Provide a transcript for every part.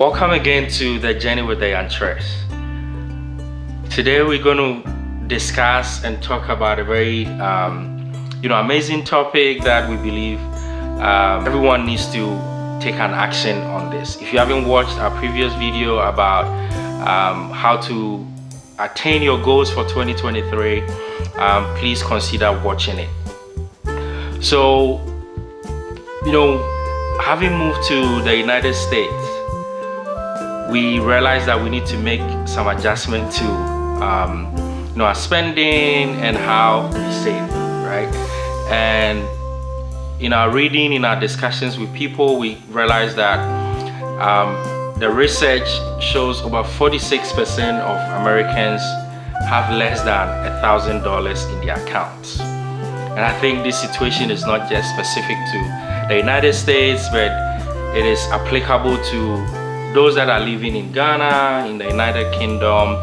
Welcome again to the Journey with the Yantres. Today we're going to discuss and talk about a very amazing topic that we believe everyone needs to take an action on this. If you haven't watched our previous video about how to attain your goals for 2023, please consider watching it. So, having moved to the United States, we realized that we need to make some adjustment to our spending and how we save, right? And in our reading, in our discussions with people, we realized that the research shows about 46% of Americans have less than $1,000 in their accounts. And I think this situation is not just specific to the United States, but it is applicable to those that are living in Ghana, in the United Kingdom,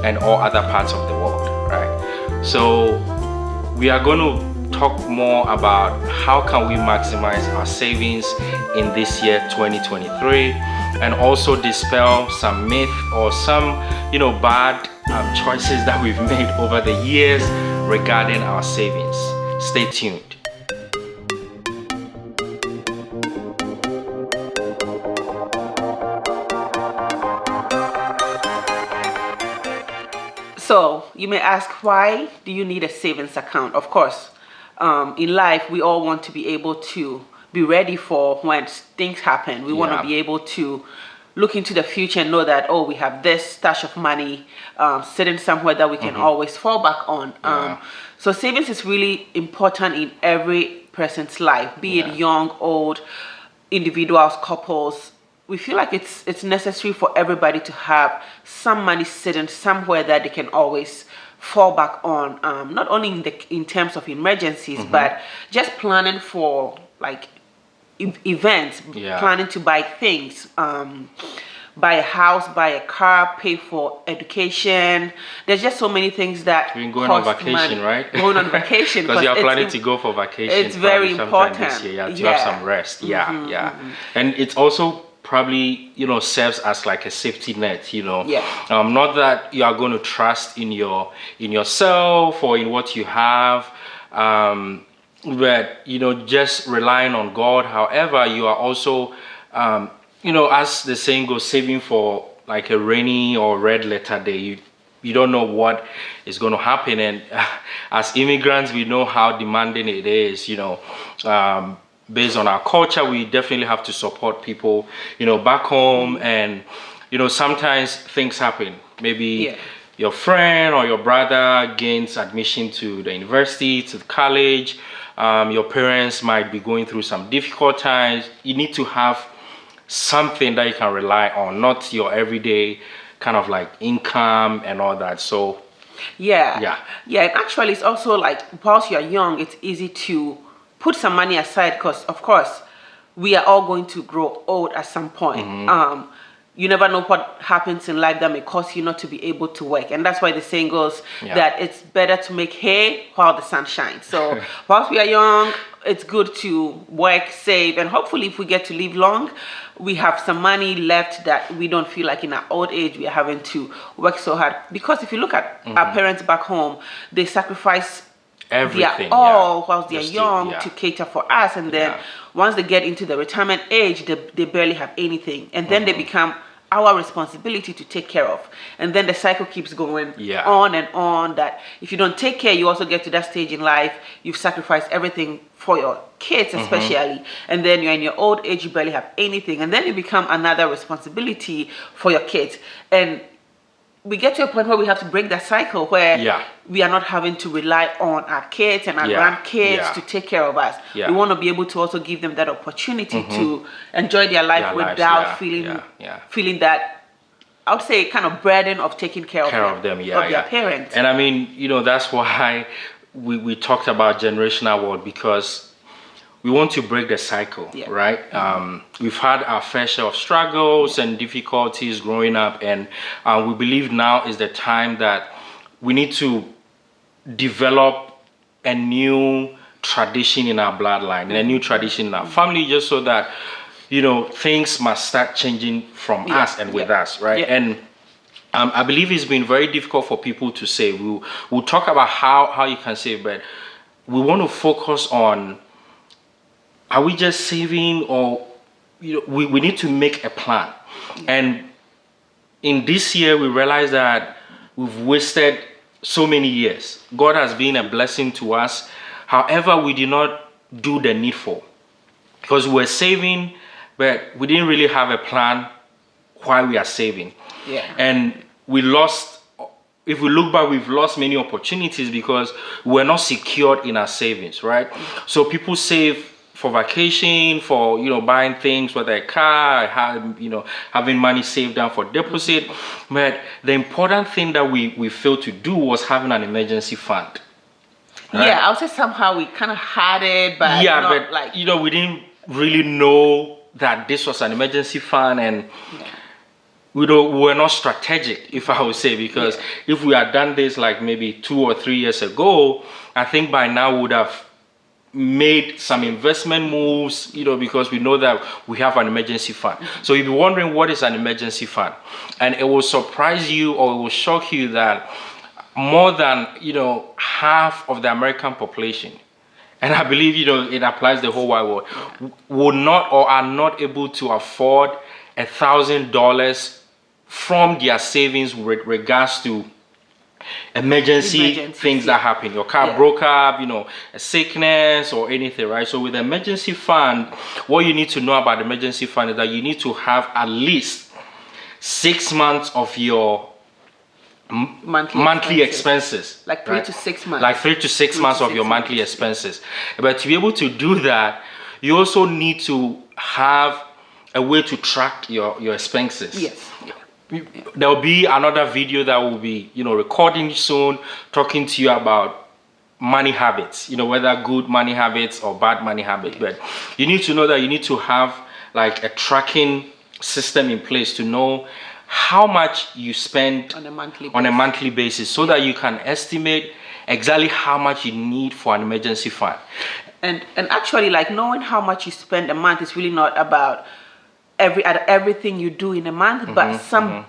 and all other parts of the world, right? So we are going to talk more about how can we maximize our savings in this year 2023, and also dispel some myth or some bad choices that we've made over the years regarding our savings. Stay tuned. So you may ask, why do you need a savings account? Of course, in life, we all want to be able to be ready for when things happen. We want to be able to look into the future and know that, we have this stash of money sitting somewhere that we can always fall back on. So savings is really important in every person's life, be it young, old, individuals, couples. We feel like it's necessary for everybody to have some money sitting somewhere that they can always fall back on, not only in terms of emergencies, but just planning for like events, planning to buy things, buy a house, buy a car, pay for education. There's just so many things that we're going on vacation, money. Right? Going on vacation because you're planning to go for vacation. It's very important this year, to have some rest. And it's also probably serves as like a safety net. Not that you are going to trust in yourself or in what you have, but just relying on God. However, you are also as the saying goes, saving for like a rainy or red letter day. You don't know what is going to happen, and as immigrants, we know how demanding it is. Based on our culture, we definitely have to support people, back home, and sometimes things happen. Maybe your friend or your brother gains admission to the university, to the college. Your parents might be going through some difficult times. You need to have something that you can rely on, not your everyday kind of like income and all that. So and actually it's also like, whilst you're young, it's easy to put some money aside, because of course we are all going to grow old at some point. You never know what happens in life that may cause you not to be able to work, and that's why the saying goes that it's better to make hay while the sun shines. So whilst we are young, it's good to work, save, and hopefully if we get to live long, we have some money left that we don't feel like in our old age we are having to work so hard. Because if you look at our parents back home, they sacrifice everything whilst they're young to cater for us, and then once they get into the retirement age, they barely have anything, and then they become our responsibility to take care of, and then the cycle keeps going on and on, that if you don't take care, you also get to that stage in life, you've sacrificed everything for your kids especially, and then you're in your old age, you barely have anything, and then you become another responsibility for your kids. And we get to a point where we have to break that cycle, where we are not having to rely on our kids and our grandkids to take care of us. We want to be able to also give them that opportunity to enjoy their life without feeling that, I would say, kind of burden of taking care of them, of their parents. And I mean, that's why we talked about generational wealth, because we want to break the cycle, right? We've had our fair share of struggles and difficulties growing up, and we believe now is the time that we need to develop a new tradition in our bloodline and a new tradition in our family, just so that things must start changing from us and with us, right? Yeah. And I believe it's been very difficult for people to save. We'll talk about how you can save, but we want to focus on, are we just saving, or we need to make a plan. And in this year, we realize that we've wasted so many years. God has been a blessing to us. However, we did not do the needful, because we were saving, but we didn't really have a plan why we are saving. And we lost, if we look back, we've lost many opportunities because we're not secured in our savings, right? So people save for vacation, for buying things, whether a car, having money saved down for deposit. But the important thing that we failed to do was having an emergency fund. Right? Yeah, I would say somehow we kind of had it, but we didn't really know that this was an emergency fund, and we were not strategic, if I would say, because if we had done this like maybe 2 or 3 years ago, I think by now we would have made some investment moves, because we know that we have an emergency fund. So you'll be wondering, what is an emergency fund? And it will surprise you, or it will shock you, that more than half of the American population, and I believe it applies the whole wide world, would not or are not able to afford $1,000 from their savings with regards to emergency things that happen. Your car broke up, a sickness or anything, right? So with the emergency fund, what you need to know about the emergency fund is that you need to have at least 6 months of your monthly expenses, like 3 to 6 months, like 3 to 6 months of your monthly expenses. But to be able to do that, you also need to have a way to track your expenses. There'll be another video that will be recording soon, talking to you about money habits, whether good money habits or bad money habits. But you need to know that you need to have like a tracking system in place to know how much you spend on a monthly basis, so that you can estimate exactly how much you need for an emergency fund. And actually, like, knowing how much you spend a month is really not about everything you do in a month, but some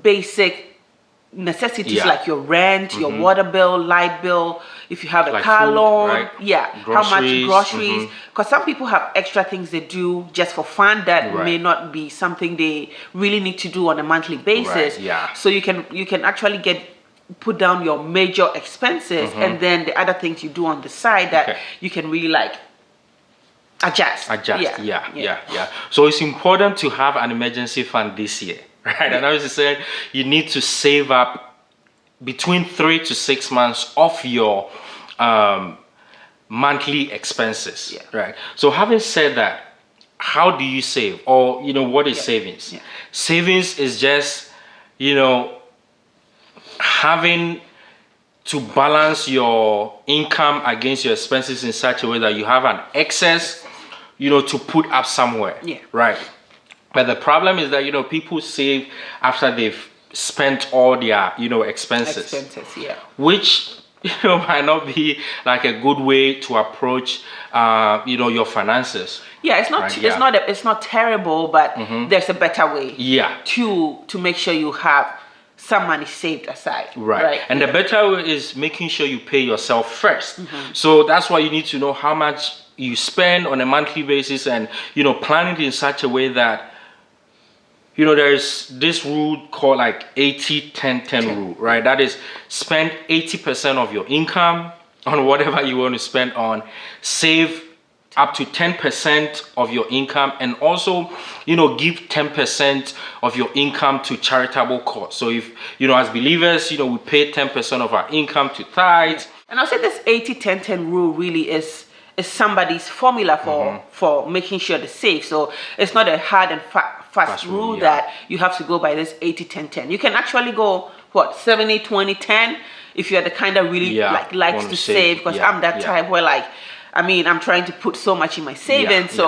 basic necessities like your rent, your water bill, light bill, if you have a car loan, how much groceries, because some people have extra things they do just for fun that may not be something they really need to do on a monthly basis. So you can actually put down your major expenses, and then the other things you do on the side that you can really like adjust. So it's important to have an emergency fund this year, right? And as I said, you need to save up between 3 to 6 months of your monthly expenses, right? So having said that, how do you save? Or what is savings? Savings is just having to balance your income against your expenses in such a way that you have an excess to put up somewhere, right? But the problem is that people save after they've spent all their expenses, which might not be like a good way to approach your finances. It's not terrible, but there's a better way to make sure you have some money saved aside, right? And the better way is making sure you pay yourself first. So that's why you need to know how much you spend on a monthly basis, and plan it in such a way that there's this rule called like 80-10-10 rule, right? That is, spend 80% of your income on whatever you want to spend on, save up to 10% of your income, and also give 10% of your income to charitable cause. So if as believers we pay 10% of our income to tithes. And I'll say this 80-10-10 rule really is somebody's formula for making sure to save. So it's not a hard and fast rule that you have to go by this 80-10-10. You can actually go 70-20-10 if you're the kind that really likes to save, because I'm that type where I'm trying to put so much in my savings.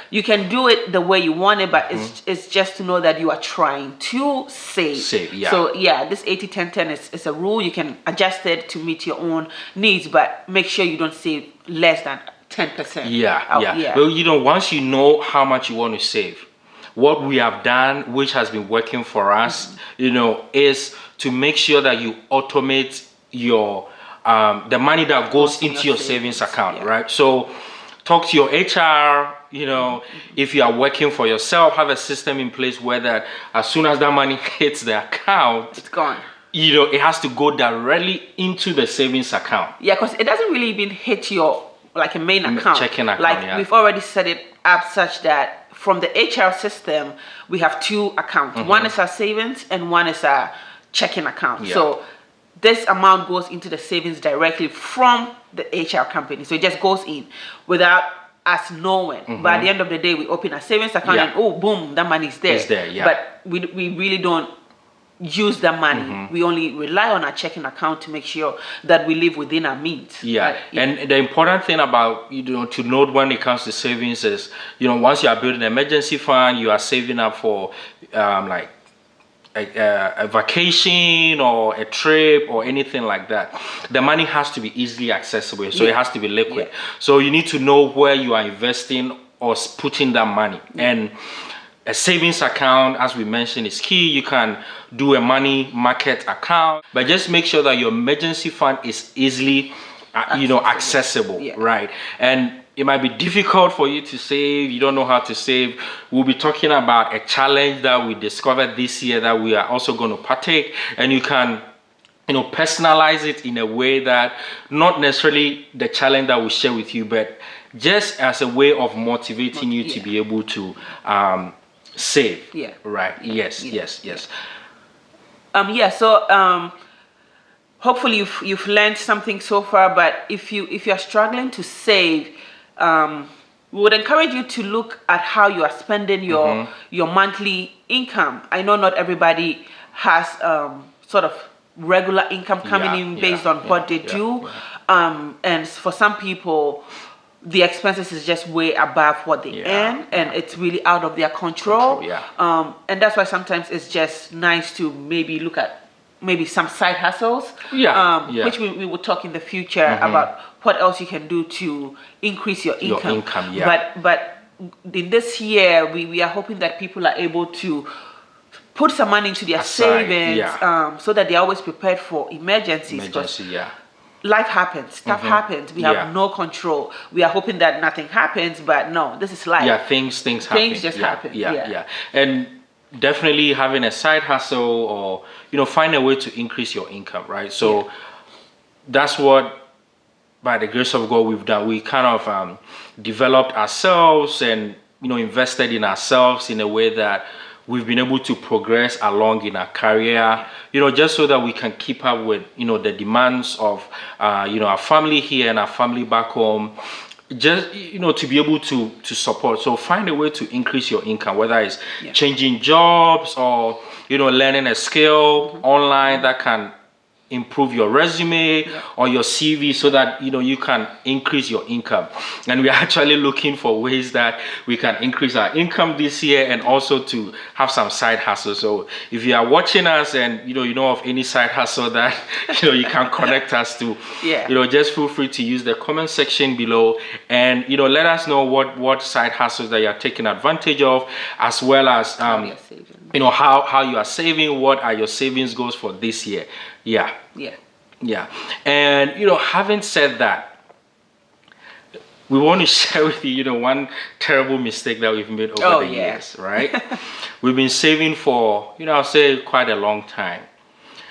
You can do it the way you want it, but it's just to know that you are trying to save. So this 80-10-10 is a rule. You can adjust it to meet your own needs, but make sure you don't save less than 10%. Yeah. Well, once you know how much you want to save, what we have done, which has been working for us, is to make sure that you automate your the money that goes into your savings account, right? So talk to your HR. If you are working for yourself, have a system in place where that as soon as that money hits the account, it's gone. It has to go directly into the savings account. Yeah, because it doesn't really even hit your like a main account. Checking account. Like we've already set it up such that from the HR system we have two accounts. One is our savings and one is our checking account. So this amount goes into the savings directly from the HR company. So it just goes in without us knowing. But at the end of the day, we open a savings account and oh, boom, that money is there. It's there, yeah. But we really don't use that money. We only rely on our checking account to make sure that we live within our means. And the important thing about to note when it comes to savings is once you are building an emergency fund, you are saving up for like a vacation or a trip or anything like that. The money has to be easily accessible, so it has to be liquid. So you need to know where you are investing or putting that money. And a savings account, as we mentioned, is key. You can do a money market account, but just make sure that your emergency fund is easily accessible, right? And it might be difficult for you to save. You don't know how to save. We'll be talking about a challenge that we discovered this year that we are also going to partake, and you can personalize it in a way that not necessarily the challenge that we share with you, but just as a way of motivating you to be able to save. Right. Yes. So hopefully you've learned something so far, but if you're struggling to save, we would encourage you to look at how you are spending your monthly income. I know not everybody has sort of regular income coming in based on what they do, and for some people the expenses is just way above what they earn, and it's really out of their control. And that's why sometimes it's just nice to maybe look at some side hustles, which we will talk in the future about what else you can do to increase your income. But in this year, we are hoping that people are able to put some money into their savings, so that they're always prepared for emergencies. Life happens, stuff happens. We have no control. We are hoping that nothing happens, but no, this is life. Things happen. Things just happen. And definitely having a side hustle or find a way to increase your income, right? So that's what, by the grace of God, we've done. We kind of developed ourselves and invested in ourselves in a way that we've been able to progress along in our career, just so that we can keep up with the demands of our family here and our family back home, just to be able to support. So find a way to increase your income, whether it's changing jobs or learning a skill online that can improve your resume or your CV, so that you can increase your income. And we are actually looking for ways that we can increase our income this year, and also to have some side hustle. So if you are watching us and you know of any side hustle that you can connect us to, just feel free to use the comment section below, and let us know what side hustles that you are taking advantage of, as well as how you are saving. What are your savings goals for this year? And having said that, we want to share with you one terrible mistake that we've made over the years, right? We've been saving for I'll say quite a long time.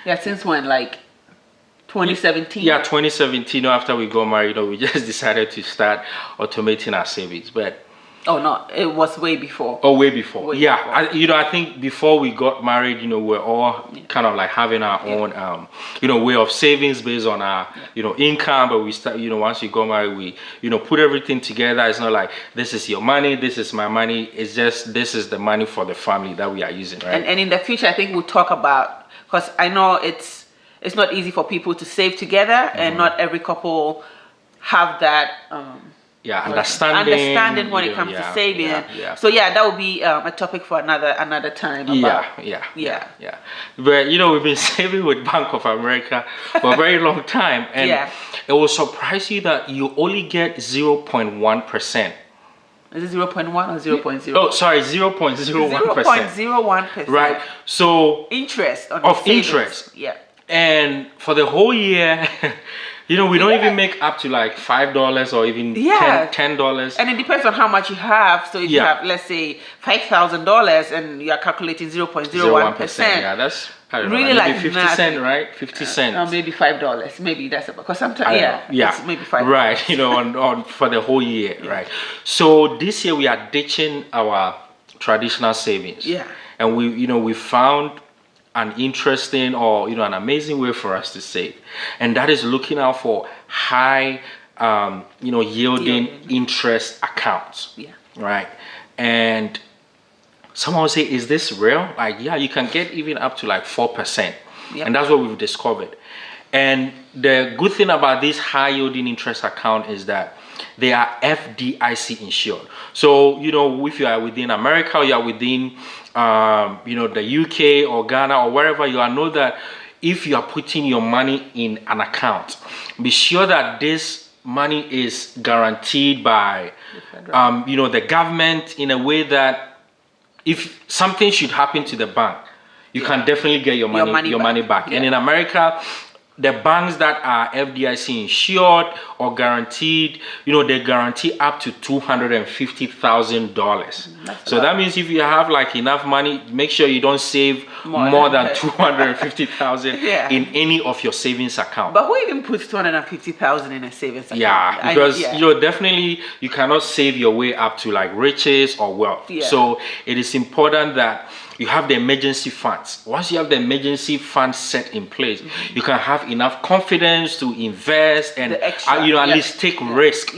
Since when? Like 2017? 2017. After we got married, we just decided to start automating our savings. But no, it was way before. Way before. I think before we got married, we're all kind of like having our own, way of savings based on our, income. But we start, once we got married, we, put everything together. It's not like this is your money, this is my money. It's just this is the money for the family that we are using, right? And in the future, I think we'll talk about, because I know it's not easy for people to save together, and not every couple have that understanding when it comes to saving. Yeah. So yeah, that would be a topic for another time. About, yeah. But we've been saving with Bank of America for a very long time, and it will surprise you that you only get 0.1%. Is it 0.1 or 0.0? Oh, sorry, 0.01%. 0.01%. Right. So interest on of interest. Yeah. And for the whole year, we don't even make up to like $5 or even $10. And it depends on how much you have. So if you have, let's say, $5,000 and you are calculating 0.01%, yeah, that's really like like 50 cents, right? 50 cents. Or maybe $5. Maybe that's about, because sometimes it's maybe $5. Right, on for the whole year, right? So this year we are ditching our traditional savings. Yeah. And we found an interesting or an amazing way for us to save, and that is looking out for high yielding interest accounts. Right. And someone will say, is this real? Like, yeah, you can get even up to like 4%. And that's what we've discovered. And the good thing about this high yielding interest account is that they are FDIC insured. So, if you are within America or you are within, the UK or Ghana or wherever you are, know that if you are putting your money in an account, be sure that this money is guaranteed by, the government in a way that if something should happen to the bank, you can definitely get your money back. And in America, the banks that are FDIC insured or guaranteed, they guarantee up to $250,000. So that means if you have like enough money, make sure you don't save more than $250,000 in any of your savings account. But who even puts $250,000 in a savings account? Yeah, because definitely you cannot save your way up to like riches or wealth. So it is important that you have the emergency funds. Once you have the emergency funds set in place, you can have enough confidence to invest and at least take risk.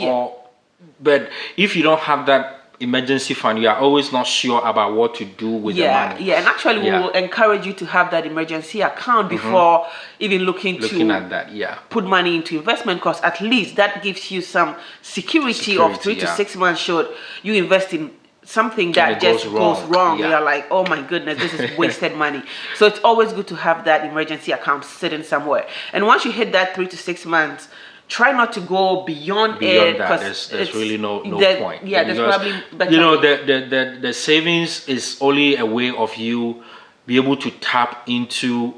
But if you don't have that emergency fund, you are always not sure about what to do with the money. And actually we will encourage you to have that emergency account before even looking at that. Put money into investment, because at least that gives you some security of 3 to 6 months should you invest in something that just goes wrong. You're like, oh my goodness, this is wasted money. So it's always good to have that emergency account sitting somewhere. And once you hit that 3 to 6 months, try not to go beyond it, because there's really no point. There's probably better. The savings is only a way of you be able to tap into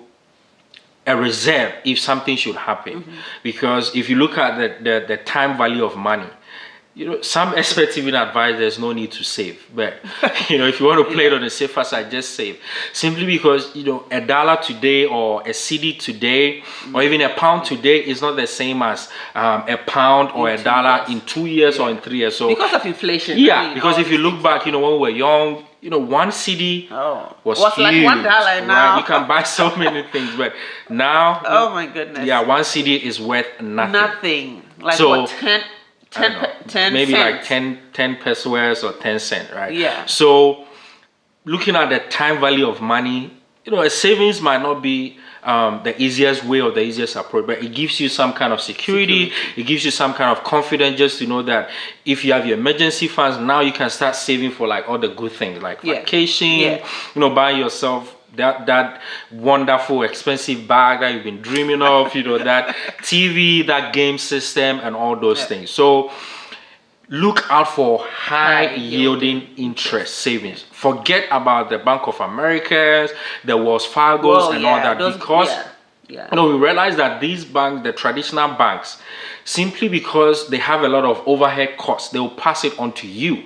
a reserve if something should happen. Because if you look at the time value of money, some experts even advise there's no need to save. But, if you want to play it on the safer side, just save. Simply because, $1 today or a CD today or even a pound today is not the same as a pound or a dollar in 2 years or in 3 years. So because of inflation. Because if you look back, when we were young, one CD was huge, like $1 now. Right? You can buy so many things, but now, oh my goodness, one CD is worth nothing. Like what, 10 maybe cents. like 10 pesos or 10 cents, right? So looking at the time value of money, a savings might not be the easiest way or the easiest approach, but it gives you some kind of security. It gives you some kind of confidence just to know that if you have your emergency funds, now you can start saving for like all the good things like vacation, buying yourself that wonderful expensive bag that you've been dreaming of, that TV, that game system, and all those things. So look out for high yielding interest savings. Forget about the Bank of Americas, the Wells Fargo's and all that, because we realize that these banks, the traditional banks, simply because they have a lot of overhead costs, they will pass it on to you.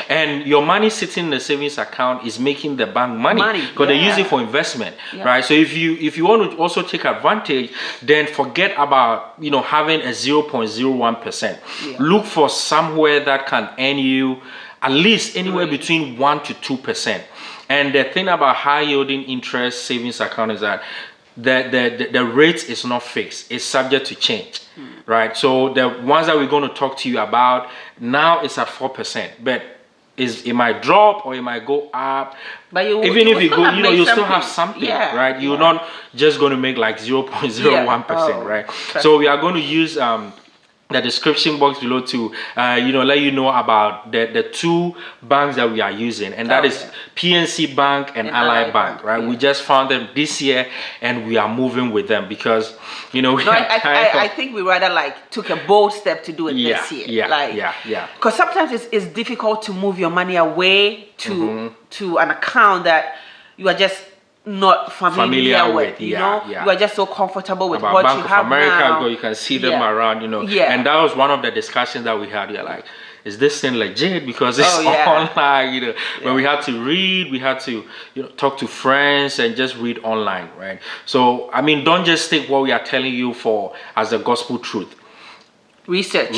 And your money sitting in the savings account is making the bank money because they use it for investment, right? So if you want to also take advantage, then forget about having a 0.01%. Look for somewhere that can earn you at least anywhere between 1 to 2%. And the thing about high yielding interest savings account is that the rate is not fixed, it's subject to change, right? So the ones that we're going to talk to you about now is at 4%, but it might drop or it might go up. But even if you go, you still have something, right? You're not just going to make like 0.01%, right? So we are going to use the description box below to let you know about the two banks that we are using, and that is PNC Bank and Ally Bank, right? We just found them this year and we are moving with them because I think we rather like took a bold step to do it this year. Because sometimes it's difficult to move your money away to an account that you are just not familiar with, you know. You are just so comfortable with what Bank you of have America, now. you can see them around, and that was one of the discussions that we had. You're like, is this thing legit? Because it's online, when we had to read, we had to talk to friends and just read online, right? So I mean, don't just take what we are telling you for as the gospel truth. Research.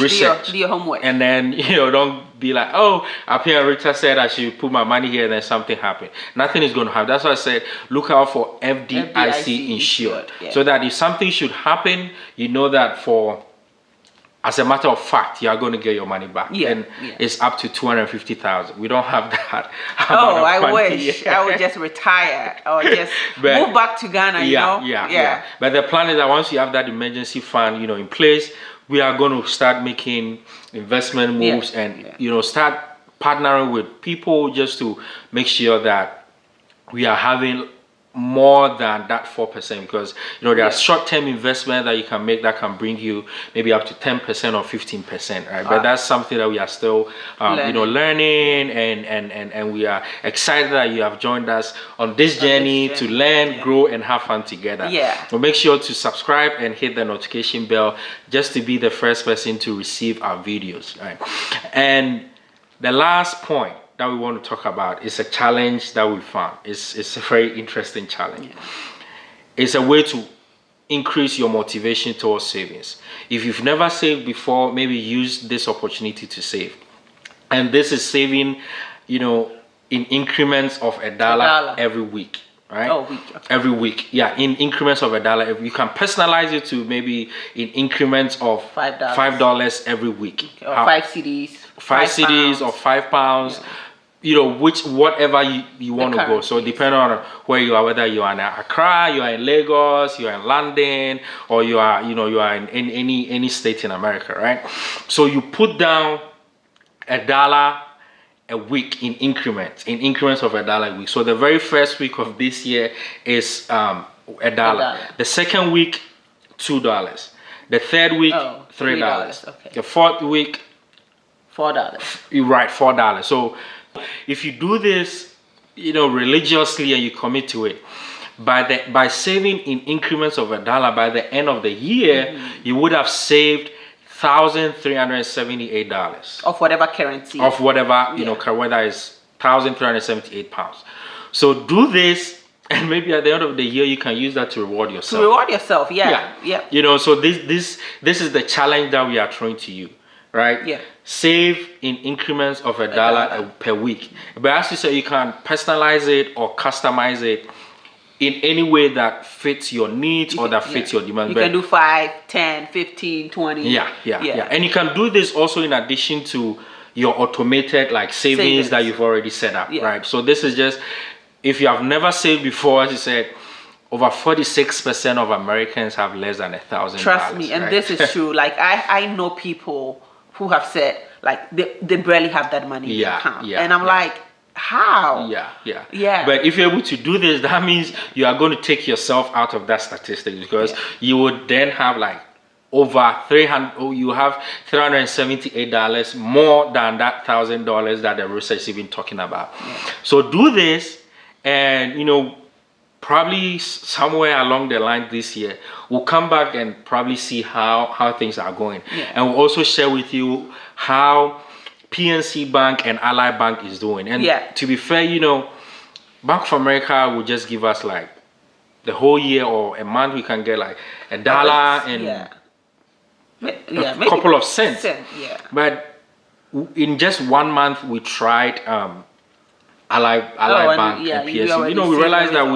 Do your homework. And then, don't be like, oh, up here Rita said I should put my money here and then something happened. Nothing is going to happen. That's why I said, look out for FDIC insured. So that if something should happen, you know that as a matter of fact, you are going to get your money back. And it's up to $250,000. We don't have that. Oh, I wish I would just retire or just move back to Ghana, Yeah. But the plan is that once you have that emergency fund, in place, we are going to start making investment moves and start partnering with people just to make sure that we are having more than that 4%, because there are short-term investments that you can make that can bring you maybe up to 10% or 15%, right? But that's something that we are still learning and we are excited that you have joined us on this journey to learn, grow, and have fun together. So make sure to subscribe and hit the notification bell just to be the first person to receive our videos, right? And the last point that we want to talk about is a challenge that we found. It's a very interesting challenge. It's a way to increase your motivation towards savings. If you've never saved before, maybe use this opportunity to save. And this is saving, in increments of $1 every week. Right? Every week, in increments of $1. You can personalize it to maybe in increments of $5 every week, or 5 CDs, 5 CDs or £5. Whatever you want to go. So depending on where you are, whether you are in Accra, you are in Lagos, you are in London, or you are in any state in America, right? So you put down $1 a week in increments of $1 a week. So the very first week of this year is $1. The second week, $2. The third week, $3. Okay. The fourth week, $4. You're right, $4. So if you do this, religiously, and you commit to it, by saving in increments of $1, by the end of the year, you would have saved $1,378 of whatever currency, whether it's 1,378 pounds. So do this, and maybe at the end of the year you can use that to reward yourself. So this is the challenge that we are throwing to you, right? Save in increments of $1 per week. But as you said, you can personalize it or customize it in any way that fits your needs or that fits your demand. You can do 5, 10, 15, 20. And you can do this also in addition to your automated savings that you've already set up, right? So this is just, if you have never saved before, as you said, over 46% of Americans have less than $1,000. Trust me, and this is true. I know people who have said they barely have that money in their account, and I'm like, how? But if you're able to do this, that means you are going to take yourself out of that statistic, because you would then have over you have $378 more than that $1,000 that the research is even talking about. So do this, and probably somewhere along the line this year, we'll come back and probably see how things are going, and we'll also share with you how PNC Bank and Ally Bank is doing. And to be fair, Bank of America will just give us the whole year or a month. We can get $1 and a couple of cents. But in just 1 month, we tried Ally Bank and PNC. We realized that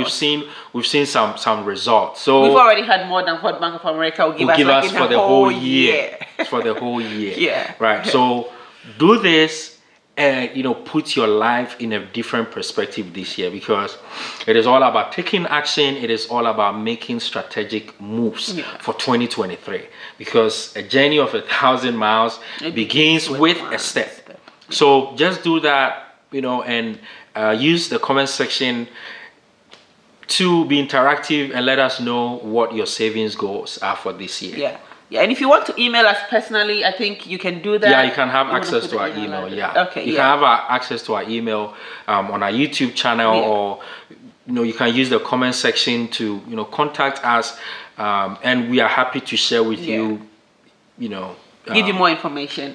we've seen some results. So we've already had more than what Bank of America will give us for the whole year. For the whole year. Right. So do this, put your life in a different perspective this year, because it is all about taking action. It is all about making strategic moves for 2023, because a journey of 1,000 miles begins with a step. So just do that, and use the comment section to be interactive and let us know what your savings goals are for this year. Yeah, and if you want to email us personally, I think you can do that. Yeah, you can have access to our email. Okay. You can have access to our email on our YouTube channel, or you can use the comment section to contact us, and we are happy to share with you. Give you more information.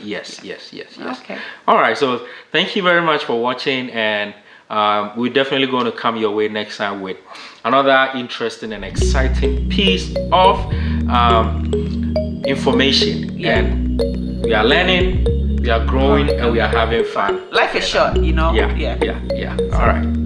Yes. Okay. All right. So thank you very much for watching, and we're definitely going to come your way next time with another interesting and exciting piece of information. And we are learning, we are growing, and we are having fun. Life is short, Yeah. All right.